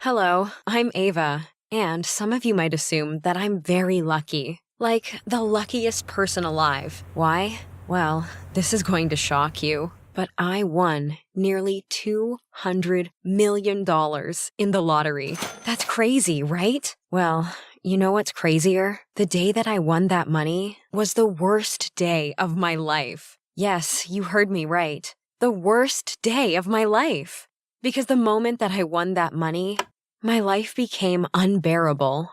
Hello, I'm Ava, and some of you might assume that I'm very lucky. Like, the luckiest person alive. Why? Well, this is going to shock you, but I won nearly $200 million in the lottery. That's crazy, right? Well, you know what's crazier? The day that I won that money was the worst day of my life. Yes, you heard me right. The worst day of my life. Because the moment that I won that money, my life became unbearable.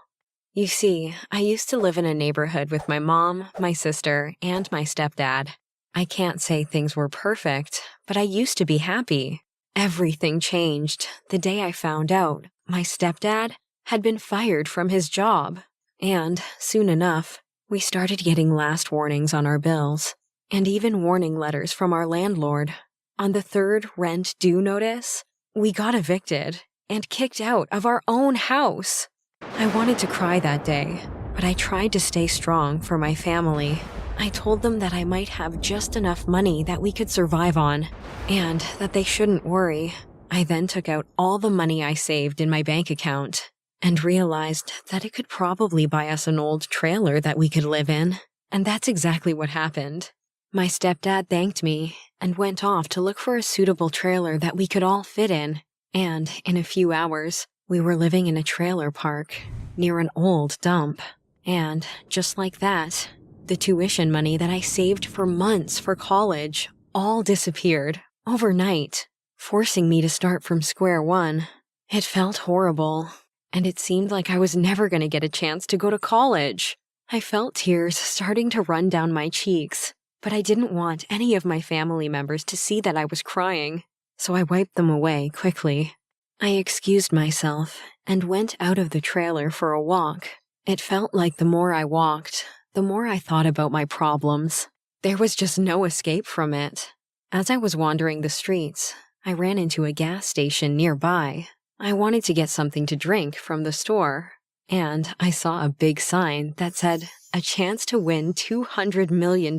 You see, I used to live in a neighborhood with my mom, my sister, and my stepdad. I can't say things were perfect, but I used to be happy. Everything changed the day I found out my stepdad had been fired from his job. And, soon enough, we started getting last warnings on our bills, and even warning letters from our landlord. On the third rent due notice, we got evicted and kicked out of our own house. I wanted to cry that day, but I tried to stay strong for my family. I told them that I might have just enough money that we could survive on, and that they shouldn't worry. I then took out all the money I saved in my bank account, and realized that it could probably buy us an old trailer that we could live in. And that's exactly what happened. My stepdad thanked me and went off to look for a suitable trailer that we could all fit in. And in a few hours, we were living in a trailer park near an old dump. And just like that, the tuition money that I saved for months for college all disappeared overnight, forcing me to start from square one. It felt horrible, and it seemed like I was never going to get a chance to go to college. I felt tears starting to run down my cheeks, but I didn't want any of my family members to see that I was crying, so I wiped them away quickly. I excused myself and went out of the trailer for a walk. It felt like the more I walked, the more I thought about my problems. There was just no escape from it. As I was wandering the streets, I ran into a gas station nearby. I wanted to get something to drink from the store, and I saw a big sign that said, "A chance to win $200 million.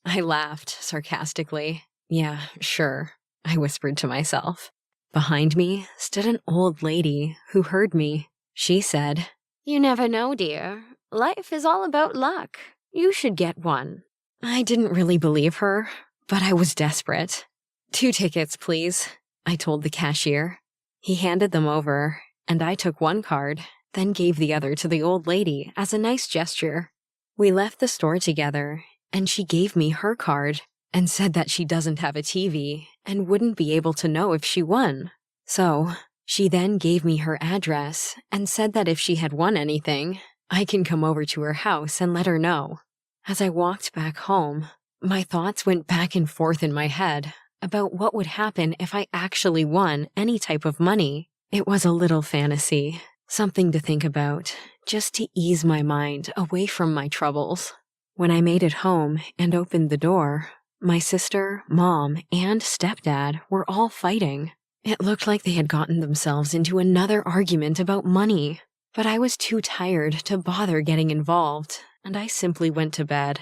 I laughed sarcastically. Yeah, sure, I whispered to myself. Behind me stood an old lady who heard me. She said, "You never know, dear. Life is all about luck. You should get one." I didn't really believe her, but I was desperate. "2 tickets, please," I told the cashier. He handed them over, and I took one card, then gave the other to the old lady as a nice gesture. We left the store together, and she gave me her card and said that she doesn't have a TV and wouldn't be able to know if she won. So, she then gave me her address and said that if she had won anything, I can come over to her house and let her know. As I walked back home, my thoughts went back and forth in my head about what would happen if I actually won any type of money. It was a little fantasy, something to think about, just to ease my mind away from my troubles. When I made it home and opened the door, my sister, mom, and stepdad were all fighting. It looked like they had gotten themselves into another argument about money, but I was too tired to bother getting involved, and I simply went to bed.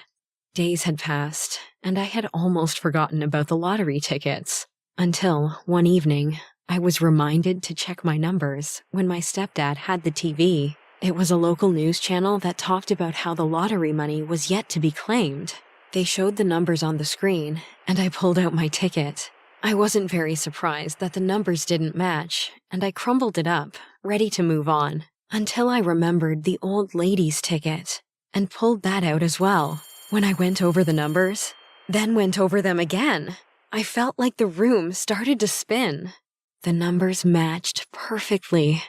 Days had passed, and I had almost forgotten about the lottery tickets, until one evening, I was reminded to check my numbers when my stepdad had the TV. It was a local news channel that talked about how the lottery money was yet to be claimed. They showed the numbers on the screen, and I pulled out my ticket. I wasn't very surprised that the numbers didn't match, and I crumbled it up, ready to move on, until I remembered the old lady's ticket, and pulled that out as well. When I went over the numbers, then went over them again, I felt like the room started to spin. The numbers matched perfectly.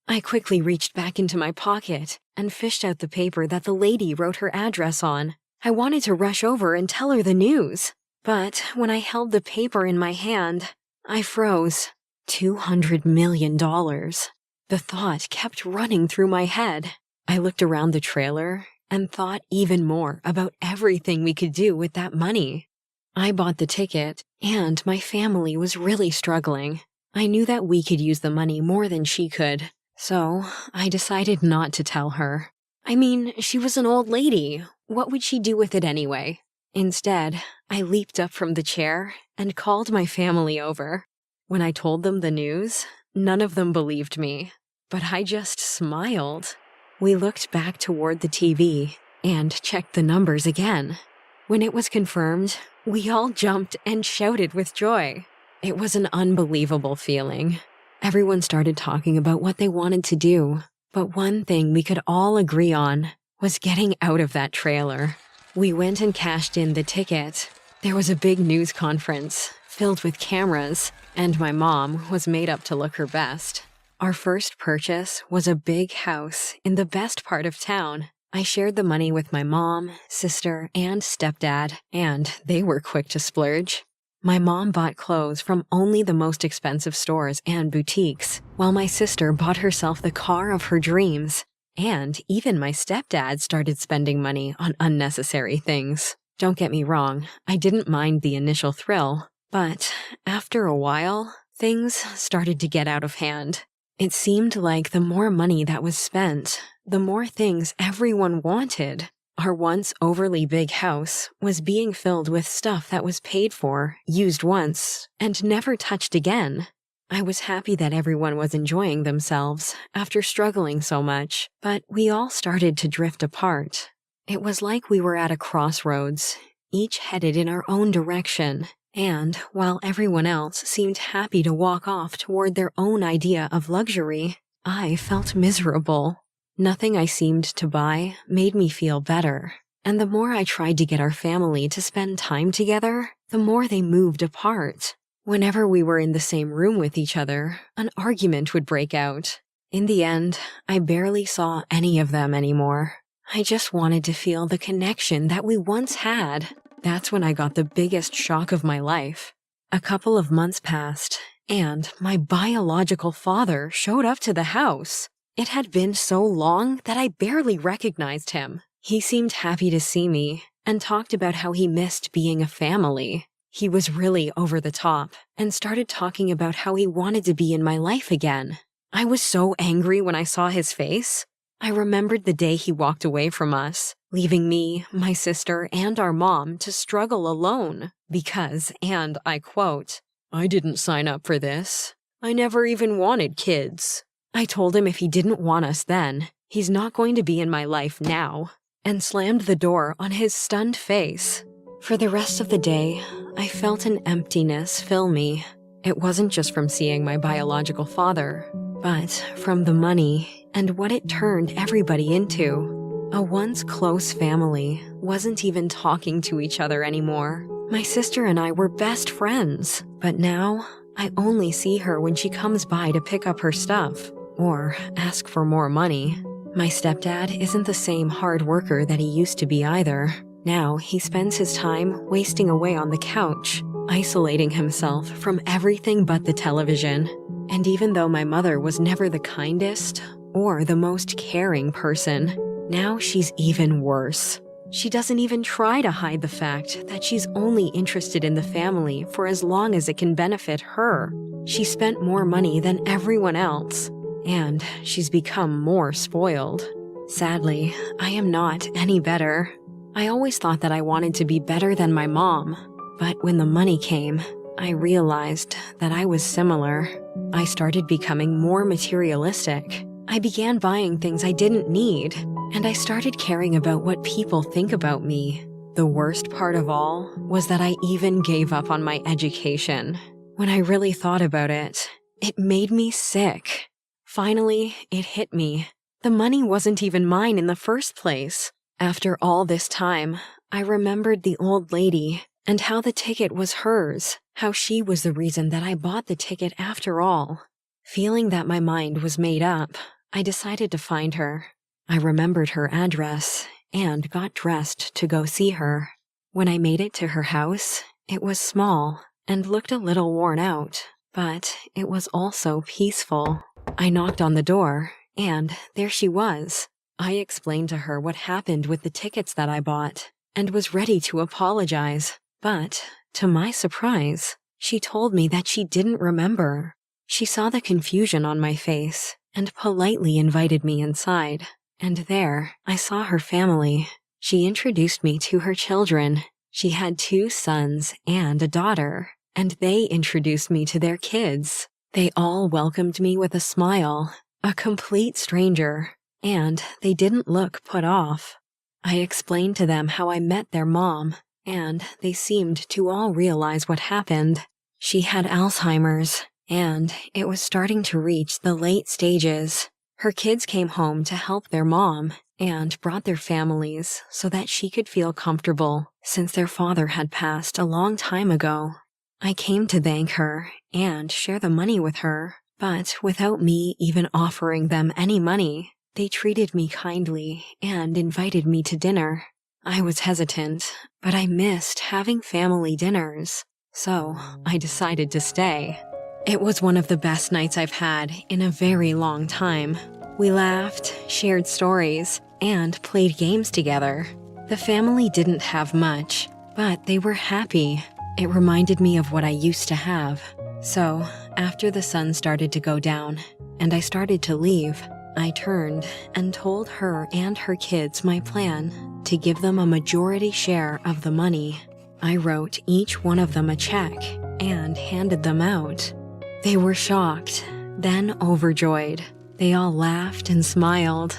I quickly reached back into my pocket and fished out the paper that the lady wrote her address on. I wanted to rush over and tell her the news, but when I held the paper in my hand, I froze. $200 million. The thought kept running through my head. I looked around the trailer and thought even more about everything we could do with that money. I bought the ticket, and my family was really struggling. I knew that we could use the money more than she could, so I decided not to tell her. I mean, she was an old lady. What would she do with it anyway? Instead, I leaped up from the chair and called my family over. When I told them the news, None of them believed me, but I just smiled. We looked back toward the TV and checked the numbers again. When it was confirmed, we all jumped and shouted with joy. It was an unbelievable feeling. Everyone started talking about what they wanted to do, but one thing we could all agree on was getting out of that trailer. We went and cashed in the ticket. There was a big news conference filled with cameras, and my mom was made up to look her best. Our first purchase was a big house in the best part of town. I shared the money with my mom, sister, and stepdad, and they were quick to splurge. My mom bought clothes from only the most expensive stores and boutiques, while my sister bought herself the car of her dreams. And even my stepdad started spending money on unnecessary things. Don't get me wrong, I didn't mind the initial thrill, but after a while, things started to get out of hand. It seemed like the more money that was spent, the more things everyone wanted. Our once overly big house was being filled with stuff that was paid for, used once, and never touched again. I was happy that everyone was enjoying themselves after struggling so much, but we all started to drift apart. It was like we were at a crossroads, each headed in our own direction, and while everyone else seemed happy to walk off toward their own idea of luxury, I felt miserable. Nothing I seemed to buy made me feel better, and the more I tried to get our family to spend time together, the more they moved apart. Whenever we were in the same room with each other, an argument would break out. In the end, I barely saw any of them anymore. I just wanted to feel the connection that we once had. That's when I got the biggest shock of my life. A couple of months passed, and my biological father showed up to the house. It had been so long that I barely recognized him. He seemed happy to see me and talked about how he missed being a family. He was really over the top and started talking about how he wanted to be in my life again. I was so angry when I saw his face. I remembered the day he walked away from us, leaving me, my sister, and our mom to struggle alone because, and I quote, "I didn't sign up for this. I never even wanted kids." I told him if he didn't want us then, he's not going to be in my life now, and slammed the door on his stunned face. For the rest of the day, I felt an emptiness fill me. It wasn't just from seeing my biological father, but from the money and what it turned everybody into. A once close family wasn't even talking to each other anymore. My sister and I were best friends, but now I only see her when she comes by to pick up her stuff or ask for more money. My stepdad isn't the same hard worker that he used to be either. Now he spends his time wasting away on the couch, isolating himself from everything but the television. And even though my mother was never the kindest or the most caring person, now she's even worse. She doesn't even try to hide the fact that she's only interested in the family for as long as it can benefit her. She spent more money than everyone else, and she's become more spoiled. Sadly, I am not any better. I always thought that I wanted to be better than my mom, but when the money came, I realized that I was similar. I started becoming more materialistic. I began buying things I didn't need, and I started caring about what people think about me. The worst part of all was that I even gave up on my education. When I really thought about it, it made me sick. Finally, it hit me. The money wasn't even mine in the first place. After all this time, I remembered the old lady and how the ticket was hers, how she was the reason that I bought the ticket after all. Feeling that my mind was made up, I decided to find her. I remembered her address and got dressed to go see her. When I made it to her house, it was small and looked a little worn out, but it was also peaceful. I knocked on the door, and there she was. I explained to her what happened with the tickets that I bought and was ready to apologize, but, to my surprise, she told me that she didn't remember. She saw the confusion on my face and politely invited me inside. And there, I saw her family. She introduced me to her children. She had 2 sons and a daughter, and they introduced me to their kids. They all welcomed me with a smile, a complete stranger, and they didn't look put off. I explained to them how I met their mom, and they seemed to all realize what happened. She had Alzheimer's, and it was starting to reach the late stages. Her kids came home to help their mom and brought their families so that she could feel comfortable since their father had passed a long time ago. I came to thank her and share the money with her, but without me even offering them any money, they treated me kindly and invited me to dinner. I was hesitant, but I missed having family dinners, so I decided to stay. It was one of the best nights I've had in a very long time. We laughed, shared stories, and played games together. The family didn't have much, but they were happy. It reminded me of what I used to have. So, after the sun started to go down, and I started to leave, I turned and told her and her kids my plan to give them a majority share of the money. I wrote each one of them a check and handed them out. They were shocked, then overjoyed. They all laughed and smiled.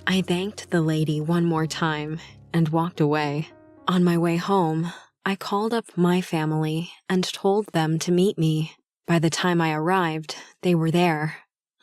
I thanked the lady one more time and walked away. On my way home, I called up my family and told them to meet me. By the time I arrived, they were there.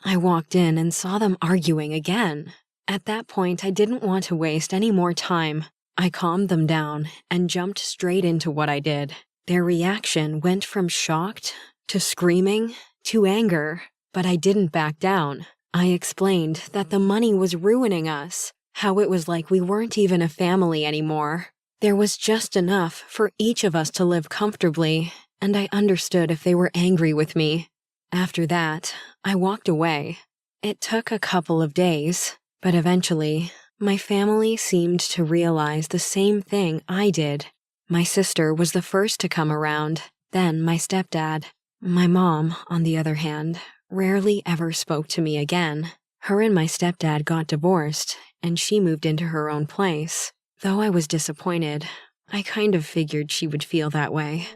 I walked in and saw them arguing again. At that point, I didn't want to waste any more time. I calmed them down and jumped straight into what I did. Their reaction went from shocked to screaming to anger, but I didn't back down. I explained that the money was ruining us, how it was like we weren't even a family anymore. There was just enough for each of us to live comfortably, and I understood if they were angry with me. After that, I walked away. It took a couple of days, but eventually, my family seemed to realize the same thing I did. My sister was the first to come around, then my stepdad. My mom, on the other hand, rarely ever spoke to me again. Her and my stepdad got divorced, and she moved into her own place. Though I was disappointed, I kind of figured she would feel that way.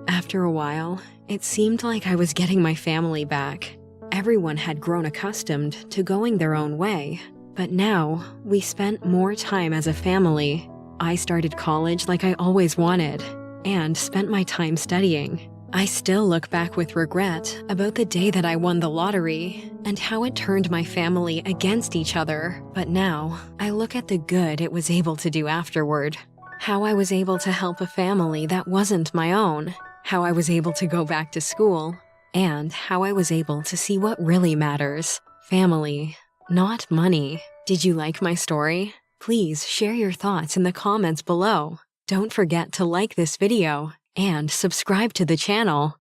After a while, it seemed like I was getting my family back. Everyone had grown accustomed to going their own way, but now we spent more time as a family. I started college like I always wanted, and spent my time studying. I still look back with regret about the day that I won the lottery and how it turned my family against each other, but now I look at the good it was able to do afterward. How I was able to help a family that wasn't my own, how I was able to go back to school, and how I was able to see what really matters: family, not money. Did you like my story? Please share your thoughts in the comments below. Don't forget to like this video and subscribe to the channel.